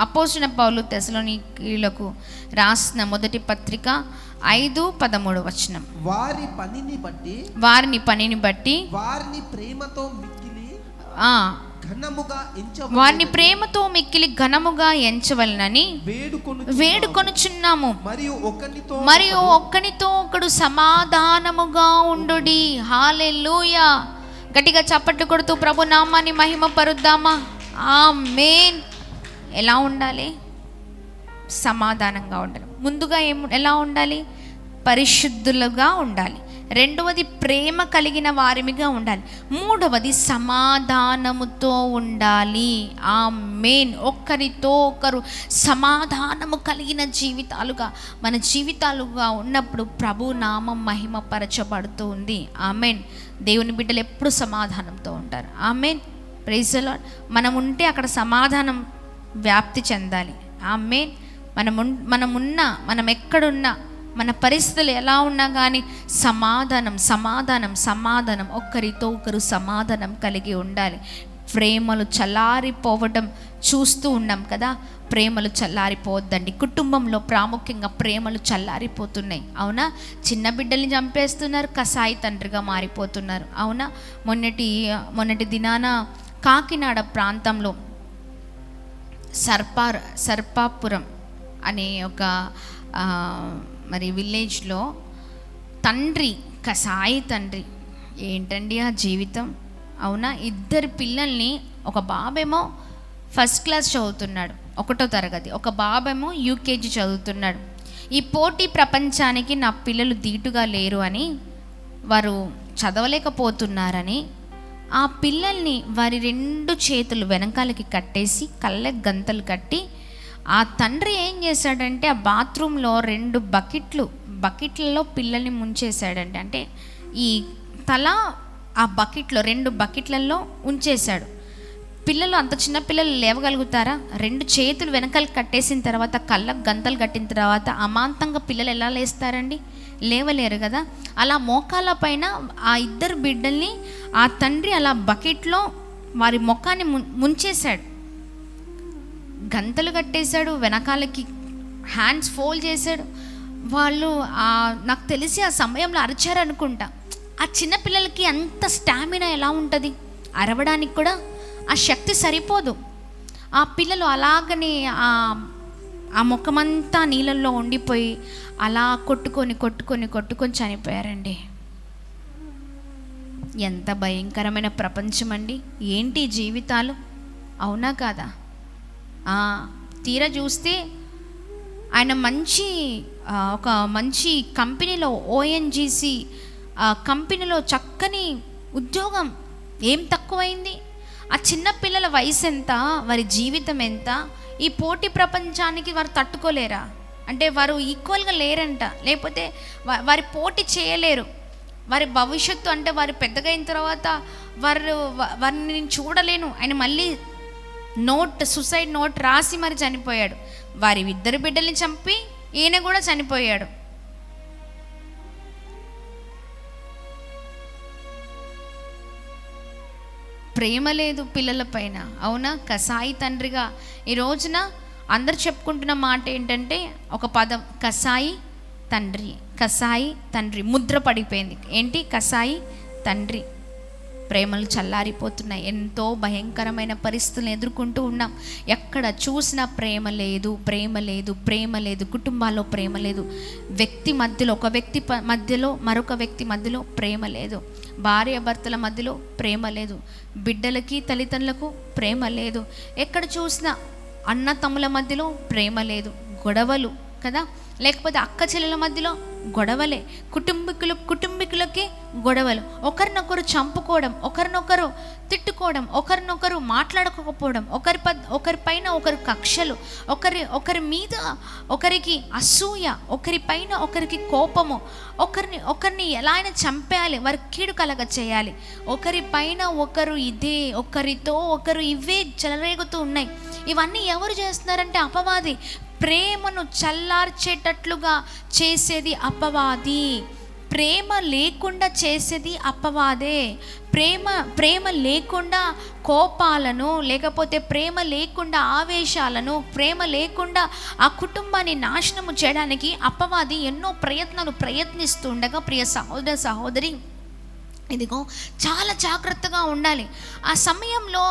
అపోస్తలుడైన పౌలు తెస్సలోనికీయులకు రాసిన మొదటి పత్రిక 5:13 వచనం. వారిని పనిని బట్టి వారిని ప్రేమతో మిక్కిలి ఘనముగా ఎంచవలెనని వేడుకొనుచున్నాము. మరియు ఒక్కనితో ఒకడు సమాధానముగా ఉండుడి. హల్లెలూయా. గట్టిగా చప్పట్లు కొడుతూ ప్రభు నామాన్ని మహిమ పరుద్దామా? ఆమేన్. ఎలా ఉండాలి? సమాధానంగా ఉండాలి. ముందుగా ఎలా ఉండాలి? పరిశుద్ధులుగా ఉండాలి. రెండవది ప్రేమ కలిగిన వారిగా ఉండాలి. మూడవది సమాధానముతో ఉండాలి. ఆమేన్. ఒకరితో ఒకరు సమాధానము కలిగిన జీవితాలుగా మన జీవితాలుగా ఉన్నప్పుడు ప్రభు నామం మహిమపరచబడుతూ ఉంది. ఆమేన్. దేవుని బిడ్డలు ఎప్పుడు సమాధానంతో ఉంటారు. ఆమేన్. Praise the lord. మనం ఉంటే అక్కడ సమాధానం వ్యాప్తి చెందాలి. ఆమేన్. మనం ఎక్కడున్నా, మన పరిస్థితులు ఎలా ఉన్నా కానీ సమాధానం ఒక్కరితో ఒకరు సమాధానం కలిగి ఉండాలి. ప్రేమలు చల్లారిపోవడం చూస్తూ ఉన్నాం కదా. ప్రేమలు చల్లారిపోవద్దండి. కుటుంబంలో ప్రాముఖ్యంగా ప్రేమలు చల్లారిపోతున్నాయి. అవునా? చిన్న బిడ్డల్ని చంపేస్తున్నారు, కసాయి తండ్రిగా మారిపోతున్నారు. అవునా? మొన్నటి దినాన కాకినాడ ప్రాంతంలో సర్పాపురం అనే ఒక మరి విలేజ్లో తండ్రి, కసాయి తండ్రి. ఏంటండి ఆ జీవితం, అవునా? 2 పిల్లల్ని, ఒక బాబేమో ఫస్ట్ క్లాస్ చదువుతున్నాడు, 1వ తరగతి, ఒక బాబేమో యూకేజీ చదువుతున్నాడు. ఈ పోటీ ప్రపంచానికి నా పిల్లలు ధీటుగా లేరు అని, వారు చదవలేకపోతున్నారని ఆ పిల్లల్ని వారి 2 చేతులు వెనకాలకి కట్టేసి కళ్ళకి గంతలు కట్టి, ఆ తండ్రి ఏం చేశాడంటే ఆ బాత్రూంలో 2 బకెట్లలో పిల్లల్ని ముంచేశాడంటే, అంటే ఈ తల ఆ బకెట్లో 2 బకెట్లలో ఉంచేశాడు. పిల్లలు, అంత చిన్న పిల్లలు లేవగలుగుతారా? 2 చేతులు వెనకాల కట్టేసిన తర్వాత, కళ్ళకు గంతలు కట్టిన తర్వాత అమాంతంగా పిల్లలు ఎలా లేస్తారండి? లేవలేరు కదా. అలా మోకాళ్ళ పైన ఆ 2 బిడ్డల్ని ఆ తండ్రి అలా బకెట్లో వారి ముఖాన్ని ముంచేశాడు, గంతలు కట్టేశాడు, వెనకాలకి హ్యాండ్స్ ఫోల్డ్ చేశాడు. వాళ్ళు నాకు తెలిసి ఆ సమయంలో అరిచారు అనుకుంటా. ఆ చిన్నపిల్లలకి అంత స్టామినా ఎలా ఉంటుంది? అరవడానికి కూడా ఆ శక్తి సరిపోదు. ఆ పిల్లలు అలాగనే ఆ ముఖమంతా నీళ్ళల్లో ఉండిపోయి అలా కొట్టుకొని చనిపోయారండి. ఎంత భయంకరమైన ప్రపంచం అండి! ఏంటి జీవితాలు, అవునా కాదా? తీరా చూస్తే ఆయన ఒక మంచి కంపెనీలో, ONGC కంపెనీలో చక్కని ఉద్యోగం. ఏం తక్కువైంది? ఆ చిన్న పిల్లల వయసు ఎంత, వారి జీవితం ఎంత? ఈ పోటీ ప్రపంచానికి వారు తట్టుకోలేరా? అంటే వారు ఈక్వల్గా లేరంట, లేకపోతే వారి పోటీ చేయలేరు. వారి భవిష్యత్తు, అంటే వారు పెద్దగా అయిన తర్వాత వారిని నేను చూడలేను ఆయన మళ్ళీ సూసైడ్ నోట్ రాసి మరి చనిపోయాడు. వారి 2 బిడ్డల్ని చంపి ఈయన కూడా చనిపోయాడు. ప్రేమ లేదు పిల్లల పైన, అవునా? కసాయి తండ్రిగా ఈ రోజున అందరు చెప్పుకుంటున్న మాట ఏంటంటే ఒక పదం, కసాయి తండ్రి ముద్ర పడిపోయింది. ఏంటి? కసాయి తండ్రి. ప్రేమలు చల్లారిపోతున్నాయి. ఎంతో భయంకరమైన పరిస్థితులను ఎదుర్కొంటూ ఉన్నాం. ఎక్కడ చూసినా ప్రేమ లేదు. కుటుంబాల్లో ప్రేమ లేదు. వ్యక్తి మధ్యలో, ఒక వ్యక్తి మధ్యలో మరొక వ్యక్తి మధ్యలో ప్రేమ లేదు. భార్య భర్తల మధ్యలో ప్రేమ లేదు. బిడ్డలకి తల్లిదండ్రులకు ప్రేమ లేదు. ఎక్కడ చూసినా అన్న తమ్ముల మధ్యలో ప్రేమ లేదు. గొడవలు కదా, లేకపోతే అక్క చెల్లెల మధ్యలో గొడవలే. కుటుంబీకులకి గొడవలు, ఒకరినొకరు చంపుకోవడం, ఒకరినొకరు తిట్టుకోవడం, ఒకరినొకరు మాట్లాడుకోకపోవడం, ఒకరిపైన ఒకరు కక్షలు, ఒకరి మీద ఒకరికి అసూయ, ఒకరిపైన ఒకరికి కోపము, ఒకరిని ఎలా అయినా చంపేయాలి, వారి కీడు కలగ చేయాలి, ఒకరిపైన ఒకరు ఇదే, ఒకరితో ఒకరు ఇవే చెలరేగుతూ ఉన్నాయి. ఇవన్నీ ఎవరు చేస్తున్నారంటే అపవాది. ప్రేమను చల్లార్చేటట్లుగా చేసేది అపవాది. ప్రేమ లేకుండా చేసేది అపవాదే. ప్రేమ లేకుండా కోపాలను, లేకపోతే ప్రేమ లేకుండా ఆవేశాలను, ప్రేమ లేకుండా ఆ కుటుంబాన్ని నాశనము చేయడానికి అపవాది ఎన్నో ప్రయత్నిస్తూ ఉండగా, ప్రియ సహోదర సహోదరి, ఇదిగో చాలా జాగ్రత్తగా ఉండాలి. ఆ సమయంలో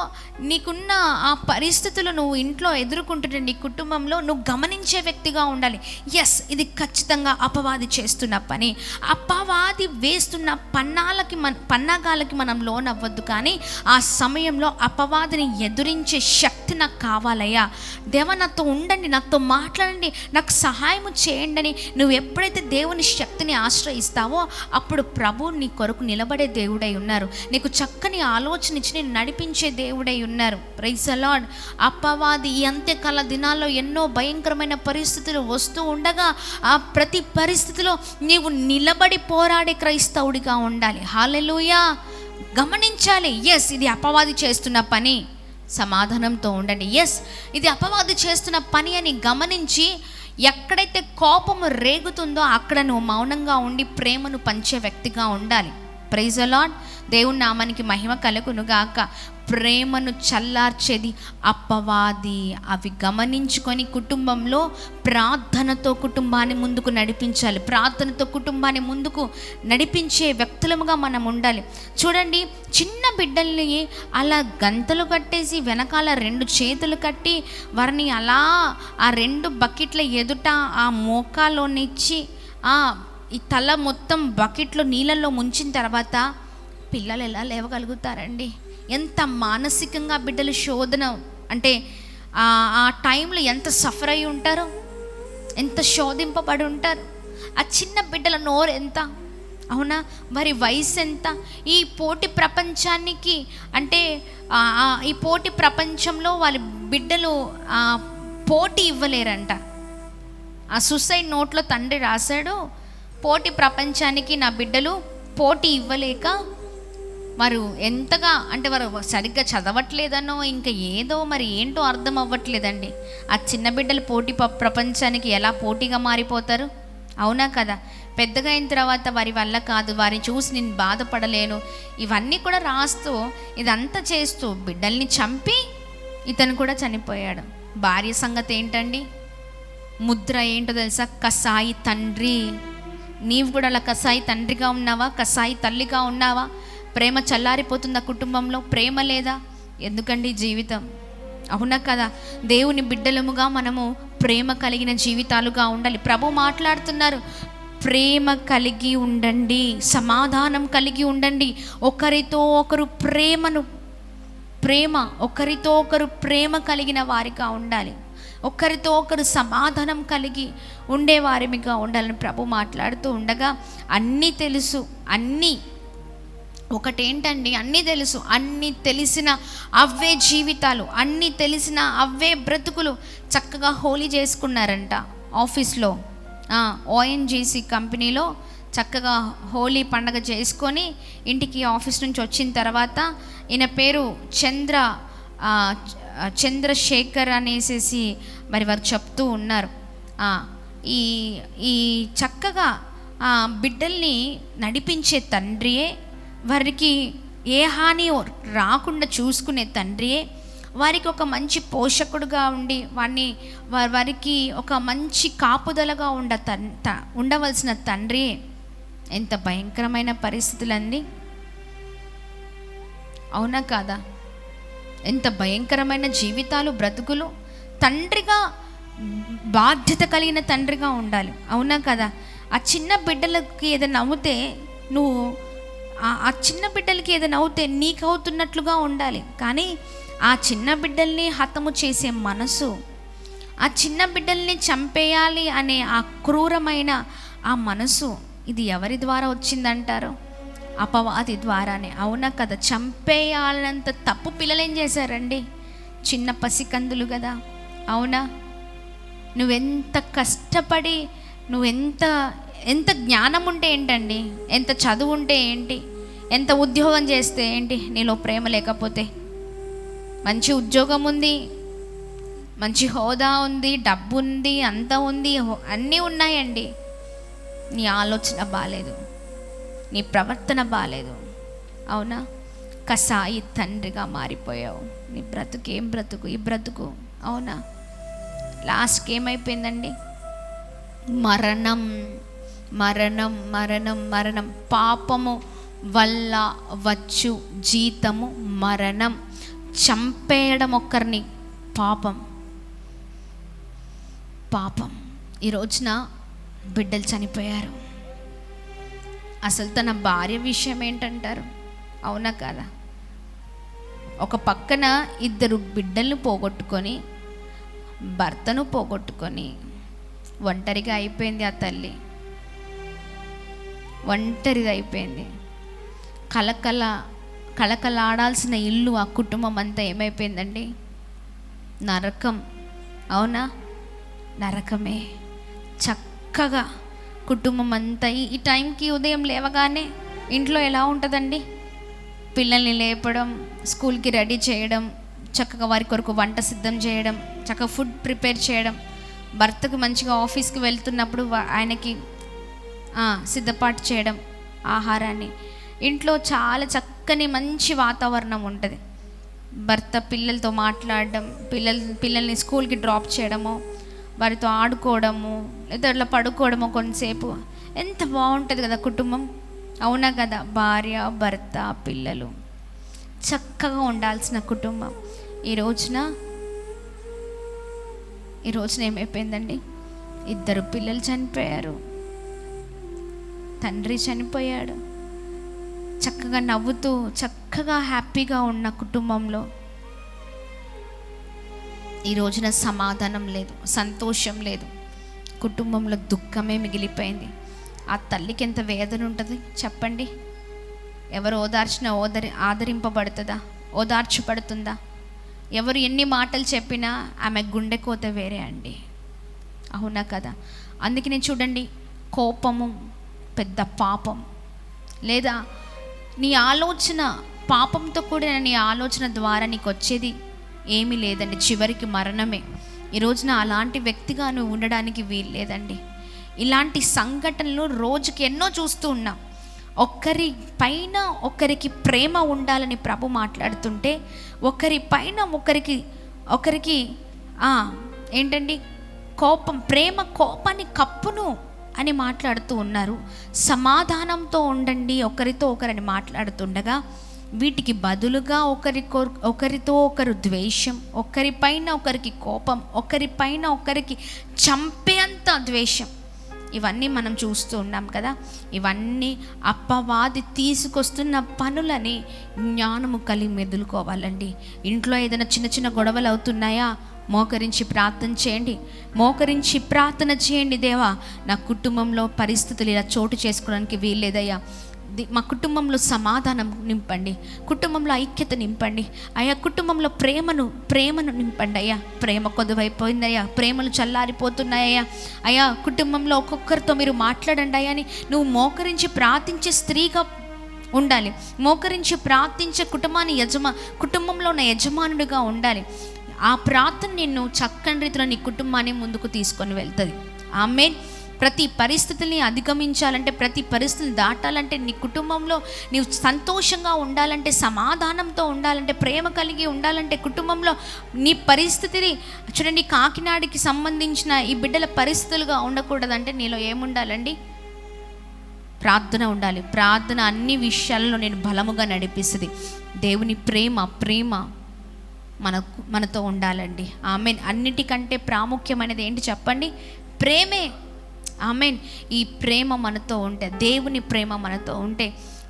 నీకున్న ఆ పరిస్థితులు నువ్వు ఇంట్లో ఎదుర్కొంటున్న నీ కుటుంబంలో నువ్వు గమనించే వ్యక్తిగా ఉండాలి. ఎస్, ఇది ఖచ్చితంగా అపవాది చేస్తున్న పని. అపవాది వేస్తున్న పన్నాగాలకి మనం లోనవ్వద్దు. కానీ ఆ సమయంలో అపవాదిని ఎదురించే శక్తి నాకు కావాలయ్యా, దేవా నాతో ఉండండి, నాతో మాట్లాడండి, నాకు సహాయం చేయండి అని నువ్వు ఎప్పుడైతే దేవుని శక్తిని ఆశ్రయిస్తావో అప్పుడు ప్రభు నీ కొరకు నిలబడే దేవుడై ఉన్నారు. నీకు చక్కని ఆలోచన ఇచ్చి నేను నడిపించే దేవుడై ఉన్నారు. Praise the Lord. అపవాది ఈ అంత్యకాల దినాల్లో ఎన్నో భయంకరమైన పరిస్థితులు వస్తూ ఉండగా ఆ ప్రతి పరిస్థితిలో నీవు నిలబడి పోరాడే క్రైస్తవుడిగా ఉండాలి. హల్లెలూయా. గమనించాలి, ఎస్ ఇది అపవాది చేస్తున్న పని, సమాధానంతో ఉండండి. ఎస్ ఇది అపవాది చేస్తున్న పని అని గమనించి ఎక్కడైతే కోపము రేగుతుందో అక్కడ నువ్వు మౌనంగా ఉండి ప్రేమను పంచే వ్యక్తిగా ఉండాలి. Praise the Lord. దేవుని నామానికి మహిమ కలుగును గాక. ప్రేమను చల్లార్చేది అపవాది. అవి గమనించుకొని కుటుంబంలో ప్రార్థనతో కుటుంబాన్ని ముందుకు నడిపించాలి. ప్రార్థనతో కుటుంబాన్ని ముందుకు నడిపించే వ్యక్తులముగా మనం ఉండాలి. చూడండి, చిన్న బిడ్డల్ని అలా గంతలు కట్టేసి వెనకాల 2 చేతులు కట్టి వారిని అలా ఆ 2 బకెట్ల ఎదుట ఆ మోకాలోనిచ్చి ఈ తల మొత్తం బకెట్లో నీళ్ళల్లో ముంచిన తర్వాత పిల్లలు ఎలా లేవగలుగుతారండి? ఎంత మానసికంగా బిడ్డలు శోధన అంటే ఆ టైంలో ఎంత సఫర్ అయి ఉంటారో, ఎంత శోధింపబడి ఉంటారు. ఆ చిన్న బిడ్డల నోరు ఎంత, అవునా, వారి వయసు ఎంత? ఈ పోటీ ప్రపంచానికి అంటే ఈ పోటీ ప్రపంచంలో వాళ్ళ బిడ్డలు పోటీ ఇవ్వలేరంట. ఆ సూసైడ్ నోట్లో తండ్రి రాశాడు, పోటీ ప్రపంచానికి నా బిడ్డలు పోటీ ఇవ్వలేక వారు ఎంతగా అంటే వారు సరిగ్గా చదవట్లేదనో ఇంకా ఏదో మరి ఏంటో అర్థం అవ్వట్లేదండి. ఆ చిన్న బిడ్డలు పోటీ ప్రపంచానికి ఎలా పోటీగా మారిపోతారు? అవునా కదా? పెద్దగా అయిన తర్వాత వారి వల్ల కాదు, వారిని చూసి నేను బాధపడలేను, ఇవన్నీ కూడా రాస్తూ ఇదంతా చేస్తూ బిడ్డల్ని చంపి ఇతను కూడా చనిపోయాడు. భార్య సంగతి ఏంటండి? ముద్ర ఏంటో తెలుసా? కసాయి తండ్రి. నీవు కూడా అలా కసాయి తండ్రిగా ఉన్నావా? కసాయి తల్లిగా ఉన్నావా? ప్రేమ చల్లారిపోతుందా కుటుంబంలో? ప్రేమ లేదా? ఎందుకండి జీవితం? అవునా కదా? దేవుని బిడ్డలముగా మనము ప్రేమ కలిగిన జీవితాలుగా ఉండాలి. ప్రభు మాట్లాడుతున్నారు, ప్రేమ కలిగి ఉండండి, సమాధానం కలిగి ఉండండి, ఒకరితో ఒకరు ఒకరితో ఒకరు ప్రేమ కలిగిన వారిగా ఉండాలి, ఒకరితో ఒకరు సమాధానం కలిగి ఉండేవారిగా ఉండాలని ప్రభు మాట్లాడుతూ ఉండగా, అన్నీ తెలుసు, ఒకటేంటండి, అన్నీ తెలుసు, అన్నీ తెలిసిన అవే జీవితాలు, అన్నీ తెలిసిన అవే బ్రతుకులు చక్కగా హోలీ చేసుకున్నారంట ఆఫీస్లో. ఓఎన్జీసీ కంపెనీలో చక్కగా హోలీ పండగ చేసుకొని ఇంటికి ఆఫీస్ నుంచి వచ్చిన తర్వాత ఈయన పేరు చంద్రశేఖర్ అనేసి మరి వారు చెప్తూ ఉన్నారు. ఈ చక్కగా బిడ్డల్ని నడిపించే తండ్రియే, వారికి ఏ హాని రాకుండా చూసుకునే తండ్రియే, వారికి ఒక మంచి పోషకుడుగా ఉండి వారికి ఒక మంచి కాపుదలగా ఉండవలసిన తండ్రి. ఎంత భయంకరమైన పరిస్థితులండి, అవునా కాదా? ఎంత భయంకరమైన జీవితాలు, బ్రతుకులు. తండ్రిగా బాధ్యత కలిగిన తండ్రిగా ఉండాలి, అవునా కదా? ఆ చిన్న బిడ్డలకి ఏదైనా అవుతే ఆ చిన్న బిడ్డలకి ఏదైనా అవుతే నీకు అవుతున్నట్లుగా ఉండాలి. కానీ ఆ చిన్న బిడ్డల్ని హతము చేసే మనసు, ఆ చిన్న బిడ్డల్ని చంపేయాలి అనే ఆ క్రూరమైన ఆ మనసు, ఇది ఎవరి ద్వారా వచ్చిందంటారు? అపవాది ద్వారానే, అవునా కదా? చంపేయాలంత తప్పు పిల్లలు ఏం చేశారండి? చిన్న పసికందులు కదా, అవునా? నువ్వెంత కష్టపడి, ఎంత జ్ఞానం ఉంటే ఏంటండి, ఎంత చదువు ఉంటే ఏంటి, ఎంత ఉద్యోగం చేస్తే ఏంటి, నీలో ప్రేమ లేకపోతే? మంచి ఉద్యోగం ఉంది, మంచి హోదా ఉంది, డబ్బు ఉంది, అంత ఉంది, అన్నీ ఉన్నాయండి, నీ ఆలోచన బాలేదు, నీ ప్రవర్తన బాలేదు, అవునా? కసాయి తండ్రిగా మారిపోయావు. నీ బ్రతుకు ఏం బ్రతుకు ఈ బ్రతుకు, అవునా? లాస్ట్కి ఏమైపోయిందండి? మరణం, మరణం, మరణం, మరణం. పాపము వల్ల వచ్చు జీతము మరణం. చంపేయడం ఒక్కరిని పాపం. ఈ రోజున బిడ్డలు చనిపోయారు. అసలు తన భార్య విషయం ఏంటంటారు? అవునా కదా? ఒక పక్కన 2 బిడ్డలను పోగొట్టుకొని, భర్తను పోగొట్టుకొని ఒంటరిగా అయిపోయింది ఆ తల్లి, ఒంటరిగా అయిపోయింది. కళకళాడాల్సిన ఇల్లు, ఆ కుటుంబం అంతా ఏమైపోయిందండి? నరకం, అవునా? నరకమే. చక్కగా కుటుంబం అంతా ఈ టైంకి ఉదయం లేవగానే ఇంట్లో ఎలా ఉంటుందండి? పిల్లల్ని లేపడం, స్కూల్కి రెడీ చేయడం, చక్కగా వారి కొరకు వంట సిద్ధం చేయడం, చక్కగా ఫుడ్ ప్రిపేర్ చేయడం, భర్తకు మంచిగా ఆఫీస్కి వెళ్తున్నప్పుడు ఆయనకి సిద్ధపాటు చేయడం ఆహారాన్ని. ఇంట్లో చాలా చక్కని మంచి వాతావరణం ఉంటుంది. భర్త పిల్లలతో మాట్లాడడం, పిల్లల్ని స్కూల్కి డ్రాప్ చేయడము, వారితో ఆడుకోవడము, లేదా అట్లా పడుకోవడము కొంతసేపు, ఎంత బాగుంటుంది కదా కుటుంబం. అవునా కదా? భార్య, భర్త, పిల్లలు చక్కగా ఉండాల్సిన కుటుంబం ఈ రోజున ఏమైపోయిందండి? 2 పిల్లలు చనిపోయారు, తండ్రి చనిపోయాడు. చక్కగా నవ్వుతూ చక్కగా హ్యాపీగా ఉన్న కుటుంబంలో ఈ రోజున సమాధానం లేదు, సంతోషం లేదు, కుటుంబంలో దుఃఖమే మిగిలిపోయింది. ఆ తల్లికి ఎంత వేదన ఉంటుంది చెప్పండి. ఎవరు ఓదార్చినా ఆదరింపబడుతుందా? ఓదార్చబడుతుందా? ఎవరు ఎన్ని మాటలు చెప్పినా ఆమె గుండె కోత వేరే అండి. అవునా కదా? అందుకనే చూడండి, కోపము పెద్ద పాపం. లేదా నీ ఆలోచన పాపంతో కూడిన నీ ఆలోచన ద్వారా నీకు వచ్చేది ఏమీ లేదండి, చివరికి మరణమే. ఈ రోజున అలాంటి వ్యక్తిగా నువ్వు ఉండడానికి వీలు లేదండి. ఇలాంటి సంఘటనలు రోజుకి ఎన్నో చూస్తూ ఉన్నాం. ఒకరి పైన ఒకరికి ప్రేమ ఉండాలని ప్రభు మాట్లాడుతుంటే, ఒకరి పైన ఒకరికి ఏంటండి ప్రేమ కోపాన్ని కప్పును అని మాట్లాడుతూ ఉన్నారు. సమాధానంతో ఉండండి ఒకరితో ఒకరని మాట్లాడుతుండగా, వీటికి బదులుగా ఒకరితో ఒకరు ద్వేషం, ఒకరిపైన ఒకరికి కోపం, ఒకరిపైన ఒకరికి చంపేంత ద్వేషం, ఇవన్నీ మనం చూస్తూ ఉన్నాం కదా. ఇవన్నీ అపవాది తీసుకొస్తున్న పనులని జ్ఞానము కలిగి మెదులుకోవాలండి. ఇంట్లో ఏదైనా చిన్న చిన్న గొడవలు అవుతున్నాయా? మోకరించి ప్రార్థన చేయండి. మోకరించి ప్రార్థన చేయండి. దేవా, నా కుటుంబంలో పరిస్థితులు ఇలా చోటు చేసుకోవడానికి వీల్లేదయ్యా. మా కుటుంబంలో సమాధానం నింపండి, కుటుంబంలో ఐక్యత నింపండి అయ్యా, కుటుంబంలో ప్రేమను నింపండి అయ్యా. ప్రేమ కొద్దువైపోయిందయ్యా, ప్రేమలు చల్లారిపోతున్నాయ్యా అయ్యా. కుటుంబంలో ఒక్కొక్కరితో మీరు మాట్లాడండి అయ్యా అని నువ్వు మోకరించి ప్రార్థించే స్త్రీగా ఉండాలి. మోకరించి ప్రార్థించే కుటుంబంలో ఉన్న యజమానుడిగా ఉండాలి. ఆ ప్రార్థన నిన్ను చక్కని రీతిలో నీ కుటుంబాన్ని ముందుకు తీసుకొని వెళ్తుంది. ఆమేన్. ప్రతి పరిస్థితుల్ని అధిగమించాలంటే, ప్రతి పరిస్థితిని దాటాలంటే, నీ కుటుంబంలో నీవు సంతోషంగా ఉండాలంటే, సమాధానంతో ఉండాలంటే, ప్రేమ కలిగి ఉండాలంటే, కుటుంబంలో నీ పరిస్థితిని చూడండి, కాకినాడకి సంబంధించిన ఈ బిడ్డల పరిస్థితులుగా ఉండకూడదంటే నీలో ఏముండాలండి? ప్రార్థన ఉండాలి. ప్రార్థన అన్ని విషయాల్లో నేను బలముగా నడిపిస్తుంది. దేవుని ప్రేమ మనతో ఉండాలండి. ఆమెన్. అన్నిటికంటే ప్రాముఖ్యమైనది ఏంటి చెప్పండి? ప్రేమే. ఆమెన్. ఈ ప్రేమ మనతో ఉంటే, దేవుని ప్రేమ మనతో ఉంటే,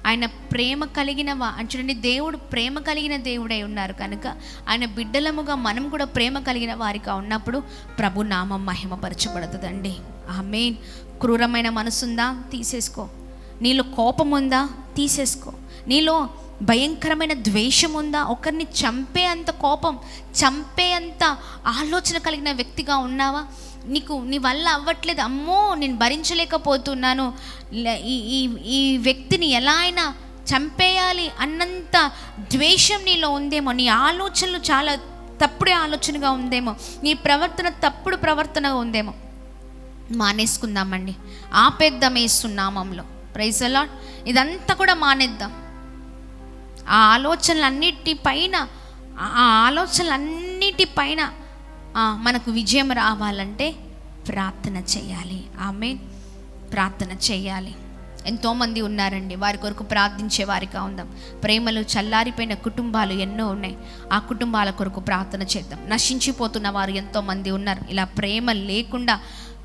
ఆయన ప్రేమ కలిగిన చూడండి, దేవుడు ప్రేమ కలిగిన దేవుడై ఉన్నారు కనుక ఆయన బిడ్డలముగా మనం కూడా ప్రేమ కలిగిన వారిగా ఉన్నప్పుడు ప్రభు నామం మహిమపరచబడుతుందండి. ఆమేన్. క్రూరమైన మనసుందా? తీసేసుకో. నీలో కోపం ఉందా? తీసేసుకో. నీలో భయంకరమైన ద్వేషం ఉందా? ఒకరిని చంపేంత కోపం, చంపేంత ఆలోచన కలిగిన వ్యక్తిగా ఉన్నావా? నీ వల్ల అవ్వట్లేదు, అమ్మో నేను భరించలేకపోతున్నాను, ఈ వ్యక్తిని ఎలా అయినా చంపేయాలి అన్నంత ద్వేషం నీలో ఉందేమో. నీ ఆలోచనలు చాలా తప్పుడు ఆలోచనగా ఉందేమో, నీ ప్రవర్తన తప్పుడు ప్రవర్తనగా ఉందేమో. మానేసుకుందామండి, ఆపేద్దాం యేసు నామములో. Praise the Lord. ఇదంతా కూడా మానేద్దాం. ఆ ఆలోచనలన్నిటిపైన మనకు విజయం రావాలంటే ప్రార్థన చేయాలి. ఆమేన్. ప్రార్థన చేయాలి. ఎంతోమంది ఉన్నారండి, వారి కొరకు ప్రార్థించే వారిగా ఉందాం. ప్రేమలు చల్లారిపోయిన కుటుంబాలు ఎన్నో ఉన్నాయి, ఆ కుటుంబాల కొరకు ప్రార్థన చేద్దాం. నశించిపోతున్న వారు ఎంతోమంది ఉన్నారు. ఇలా ప్రేమ లేకుండా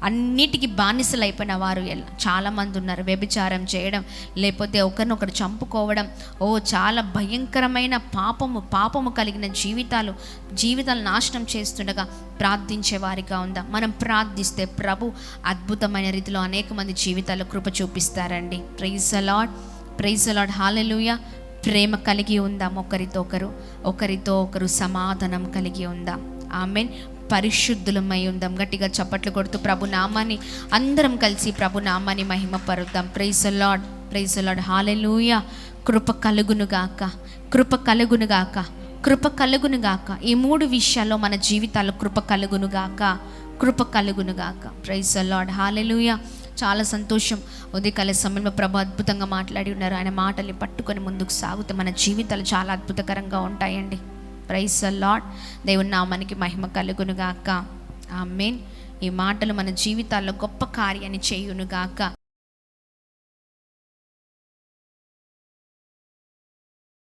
అన్నిటికీ బానిసలు అయిపోయిన వారు చాలామంది ఉన్నారు. వ్యభిచారం చేయడం, లేకపోతే ఒకరినొకరు చంపుకోవడం, చాలా భయంకరమైన పాపము కలిగిన జీవితాలు నాశనం చేస్తుండగా ప్రార్థించే వారిగా ఉందాం. మనం ప్రార్థిస్తే ప్రభు అద్భుతమైన రీతిలో అనేక మంది జీవితాల్లో కృప చూపిస్తారండి. Praise the lord, praise the lord, hallelujah. ప్రేమ కలిగి ఉందాం, ఒకరితో ఒకరు సమాధానం కలిగి ఉందాం. ఆమేన్. పరిశుద్ధులమై ఉందాం. గట్టిగా చప్పట్లు కొడుతూ ప్రభు నామాన్ని అందరం కలిసి ప్రభు నామాన్ని మహిమపరుద్దాం. Praise the lord, praise the lord, hallelujah. కృప కలుగునుగాక, కృప కలుగునుగాక, కృప కలుగునుగాక. ఈ 3 విషయాల్లో మన జీవితాల్లో కృప కలుగునుగాక, కృప కలుగునుగాక. ప్రైజ్ ది లార్డ్, హల్లెలూయా. చాలా సంతోషం. ఉదయకాల సమయంలో ప్రభు అద్భుతంగా మాట్లాడి ఉన్నారు. ఆయన మాటల్ని పట్టుకొని ముందుకు సాగితే మన జీవితాలు చాలా అద్భుతకరంగా ఉంటాయండి. Praise the Lord. దేవుని నామానికి మహిమ కలుగునుగాక. ఆమేన్. ఈ మాటలు మన జీవితాల్లో గొప్ప కార్యాన్ని చేయునుగాక.